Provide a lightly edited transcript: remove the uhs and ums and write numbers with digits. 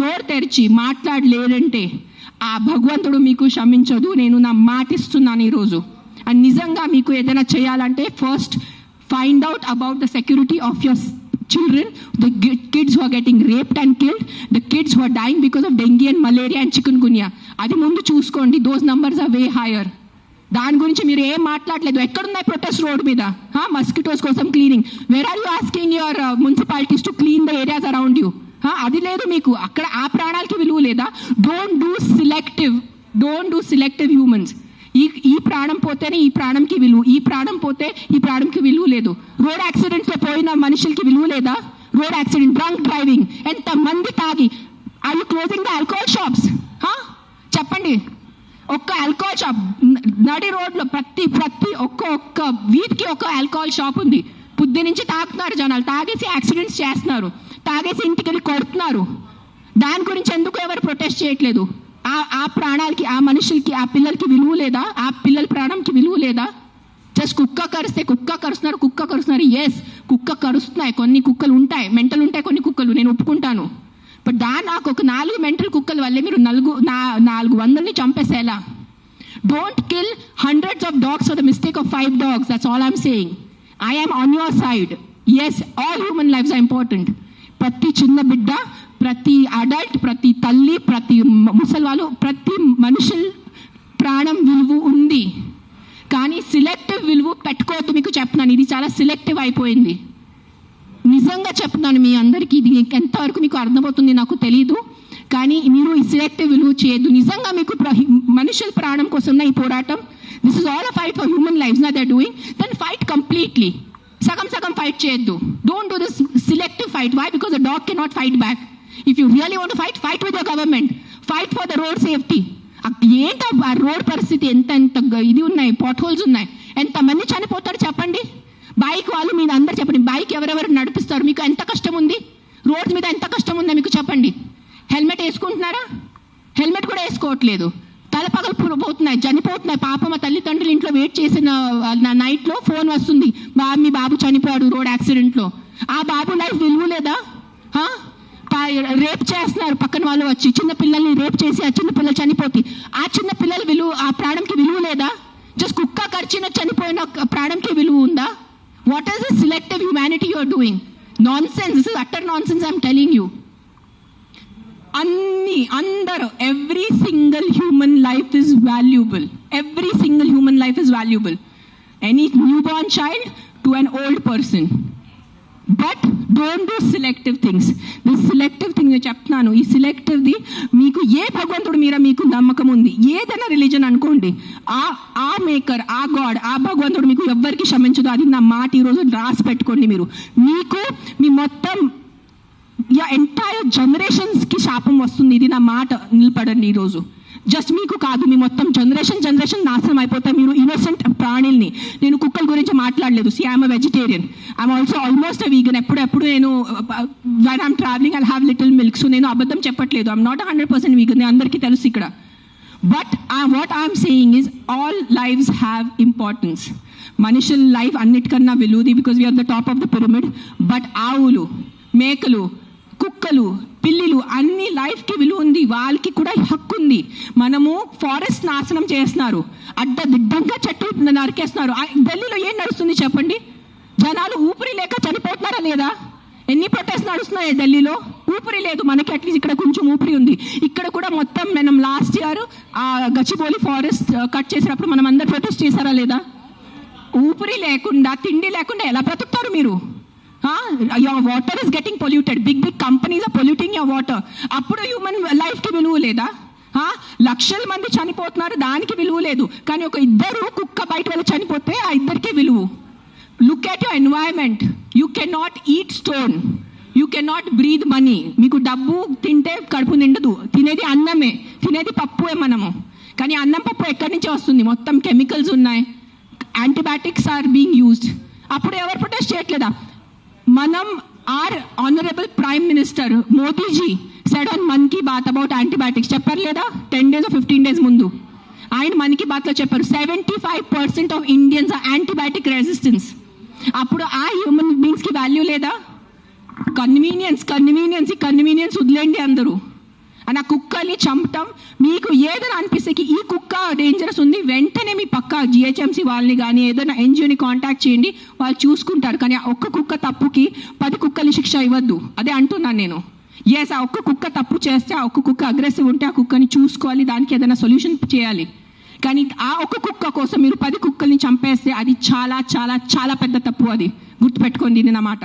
నోరు తెరిచి మాట్లాడలేదంటే ఆ భగవంతుడు మీకు క్షమించదు. నేను నా మాటిస్తున్నాను ఈరోజు. అండ్ నిజంగా మీకు ఏదైనా చేయాలంటే first find out about the security of your children, the kids who are getting raped and killed, the kids who are dying because of dengue and malaria and chikungunya. అది ముందు చూసుకోండి. those numbers are way higher. దాని గురించి మీరు ఏం మాట్లాడలేదు. ఎక్కడున్నాయి protest road మీద? మస్కిటోస్ కోసం cleaning. Where are you asking your municipalities to clean the areas around you? అది లేదు మీకు. అక్కడ ఆ ప్రాణాలకి విలువ లేదా? Don't do selective humans. ఈ ప్రాణం పోతేనే ఈ ప్రాణంకి విలువ, ఈ ప్రాణం పోతే ఈ ప్రాణంకి విలువ లేదు. రోడ్ యాక్సిడెంట్స్లో పోయిన మనుషులకి విలువ లేదా? రోడ్ యాక్సిడెంట్, డ్రంక్ డ్రైవింగ్, ఎంతమంది తాగి. Are you closing the alcohol shops? చెప్పండి. ఒక్క ఆల్కహాల్ షాప్ నడి రోడ్లో ప్రతి ఒక్క వీధికి ఒక ఆల్కహాల్ షాప్ ఉంది. పొద్దు నుంచి తాగుతున్నారు జనాలు, తాగేసి యాక్సిడెంట్స్ చేస్తున్నారు, తాగేసి ఇంటికి వెళ్ళి కొడుతున్నారు. దాని గురించి ఎందుకు ఎవరు ప్రొటెస్ట్ చేయట్లేదు? ఆ ప్రాణాలకి, ఆ మనుషులకి, ఆ పిల్లలకి విలువ లేదా? ఆ పిల్లల ప్రాణంకి విలువ లేదా? జస్ట్ కుక్క కరుస్తున్నారు. ఎస్, కుక్క కరుస్తున్నాయి. కొన్ని కుక్కలు ఉంటాయి, మెంటల్ ఉంటాయి కొన్ని కుక్కలు, నేను ఒప్పుకుంటాను. బట్ నాకు ఒక 4 మెంటల్ కుక్కల వల్లే మీరు 400ని చంపేసేలా? Don't kill hundreds of dogs for the mistake of 5 dogs. That's all I'm saying. I am on your side. Yes, all human lives are important. ప్రతి చిన్న బిడ్డ, ప్రతి అడల్ట్, ప్రతి తల్లి, ప్రతి ముసలివాళ్ళు, ప్రతి మనుషుల ప్రాణం విలువ ఉంది. కానీ సిలెక్టివ్ విలువ పెట్టుకోవద్దు. మీకు చెప్తున్నాను, ఇది చాలా సిలెక్టివ్ అయిపోయింది. నిజంగా చెప్తున్నాను మీ అందరికీ. ఇది ఎంతవరకు మీకు అర్థమవుతుంది నాకు తెలీదు, కానీ మీరు ఈ సిలెక్టివ్ విలువ చేయొద్దు. నిజంగా మీకు మనుషుల ప్రాణం కోసం ఈ పోరాటం, this is all a fight for human lives they are doing. Then fight completely. సగం ఫైట్ చేయొద్దు. Don't do this selective fight. Why? Because the dog cannot fight back. If you really want to fight with your government, fight for the road safety. ఏంటి ఆ road పరిస్థితి? ఎంత ఇది ఉన్నాయి, pot holes ఉన్నాయి, ఎంతమంది చనిపోతారు చెప్పండి. బైక్ వాళ్ళు మీరు అందరు చెప్పండి, బైక్ ఎవరెవరు నడిపిస్తారు? మీకు ఎంత కష్టం ఉంది? రోడ్స్ మీద ఎంత కష్టం ఉందో మీకు చెప్పండి. హెల్మెట్ వేసుకుంటున్నారా? హెల్మెట్ కూడా వేసుకోవట్లేదు. తలపగలు పోతున్నాయి, చనిపోతున్నాయి. పాప మా తల్లిదండ్రులు ఇంట్లో వెయిట్ చేసిన నైట్లో ఫోన్ వస్తుంది, మీ బాబు చనిపోయాడు రోడ్ యాక్సిడెంట్లో. ఆ బాబు లైఫ్ విలువ లేదా? రేప్ చేస్తున్నారు పక్కన వాళ్ళు వచ్చి, చిన్న పిల్లల్ని రేప్ చేసి ఆ చిన్న పిల్లలు చనిపోతే ఆ చిన్న పిల్లల విలువ, ఆ ప్రాణంకి విలువ లేదా? జస్ట్ కుక్క కరిచిన చనిపోయిన ప్రాణంకి విలువ ఉందా? What is the selective humanity you are doing? Nonsense. This is utter nonsense I'm telling you. అందరూ, every single human life is valuable. Every single human life is valuable. Any new born child to an old person. But don't do selective things. This selective thing నేను చెప్తున్నాను. ఈ సెలెక్టివ్ది మీకు ఏ భగవంతుడు మీద మీకు నమ్మకం ఉంది, ఏదైనా రిలీజన్ అనుకోండి, ఆ మేకర్, ఆ గాడ్, ఆ భగవంతుడు మీకు ఎవ్వరికి క్షమించదు. అది నా మాట. ఈరోజు రాసి పెట్టుకోండి. మీకు మీ మొత్తం ఎంటైర్ జనరేషన్స్కి శాపం వస్తుంది. ఇది నా మాట. నిలబడండి ఈరోజు. జస్ట్ మీకు కాదు, మీ మొత్తం జనరేషన్ నాశనం అయిపోతాయి. మీరు ఇన్నోసెంట్ ప్రాణుల్ని. నేను కుక్కల గురించి మాట్లాడలేదు. See I'm vegetarian. I'm also almost vegan. ఎప్పుడు నేను when I'm travelling I have little milk. So నేను అబద్ధం చెప్పట్లేదు. I'm not 100% vegan. అందరికీ తెలుసు ఇక్కడ. But what I'm saying is all lives have importance. మనుషుల లైఫ్ అన్నిటికన్నా విలువది, because we're the top of the pyramid. But ఆవులు, మేకలు, కుక్కలు, పిల్లిలు అన్ని లైఫ్కి విలువ ఉంది. వాళ్ళకి కూడా హక్కు ఉంది. మనము ఫారెస్ట్ నాశనం చేస్తున్నారు, అడ్డదిడ్డంగా చెట్లు నరికేస్తున్నారు. ఢిల్లీలో ఏం నడుస్తుంది చెప్పండి? జనాలు ఊపిరి లేక చనిపోతున్నారా లేదా? ఎన్ని ప్రొటెస్ట్ నడుస్తున్నాయి ఢిల్లీలో? ఊపిరి లేదు. మనకి అట్లీస్ట్ ఇక్కడ కొంచెం ఊపిరి ఉంది. ఇక్కడ కూడా మొత్తం మనం లాస్ట్ ఇయర్ ఆ గచ్చిబౌలి ఫారెస్ట్ కట్ చేసినప్పుడు మనం అందరు ప్రొటెస్ట్ చేశారా లేదా? ఊపిరి లేకుండా, తిండి లేకుండా ఎలా బ్రతుకుతారు మీరు? Your water is getting polluted. Big companies are polluting your water. అప్పుడు హ్యూమన్ లైఫ్కి విలువ లేదా? లక్షల మంది చనిపోతున్నారు, దానికి విలువ లేదు. కానీ ఒక ఇద్దరు కుక్క బయట వెళ్ళి చనిపోతే ఆ ఇద్దరికే విలువ. Look at your environment. You can not eat stone, you can not breathe money. మీకు డబ్బు తింటే కడుపు నిండదు. తినేది అన్నమే, తినేది పప్పుే మనము. కానీ అన్నం పప్పు ఎక్కడి నుంచి వస్తుంది? మొత్తం కెమికల్స్ ఉన్నాయి, యాంటీబయాటిక్స్ ఆర్ బీయింగ్ యూజ్డ్. అప్పుడు ఎవరు ప్రొటెస్ట్ చేయట్లేదా? మనం, our honorable prime minister Modi ji said on Mann Ki Baat about antibiotics. చెప్పారు లేదా? 10 days or 15 days ముందు ఆయన మన్ కీ బాత్లో చెప్పారు 75% of Indians are antibiotic resistance. అప్పుడు ఆ హ్యూమన్ బీయింగ్స్కి వాల్యూ లేదా? కన్వీనియన్స్ వదిలేండి అందరూ. ఆ కుక్కల్ని చంపటం మీకు ఏదైనా అనిపిస్తే ఈ కుక్క డేంజరస్ ఉంది, వెంటనే మీ పక్క జిహెచ్ఎంసీ వాళ్ళని కానీ ఏదైనా ఎన్జిఓని కాంటాక్ట్ చేయండి, వాళ్ళు చూసుకుంటారు. కానీ ఆ ఒక్క కుక్క తప్పుకి 10 కుక్కల్ని శిక్ష ఇవ్వద్దు, అదే అంటున్నాను నేను. ఎస్, ఆ ఒక్క కుక్క తప్పు చేస్తే, ఆ ఒక్క కుక్క అగ్రెసివ్ ఉంటే ఆ కుక్కని చూసుకోవాలి, దానికి ఏదైనా సొల్యూషన్ చేయాలి. కానీ ఆ ఒక్క కుక్క కోసం మీరు 10 కుక్కల్ని చంపేస్తే అది చాలా చాలా చాలా పెద్ద తప్పు. అది గుర్తుపెట్టుకోండి, ఇది నా మాట.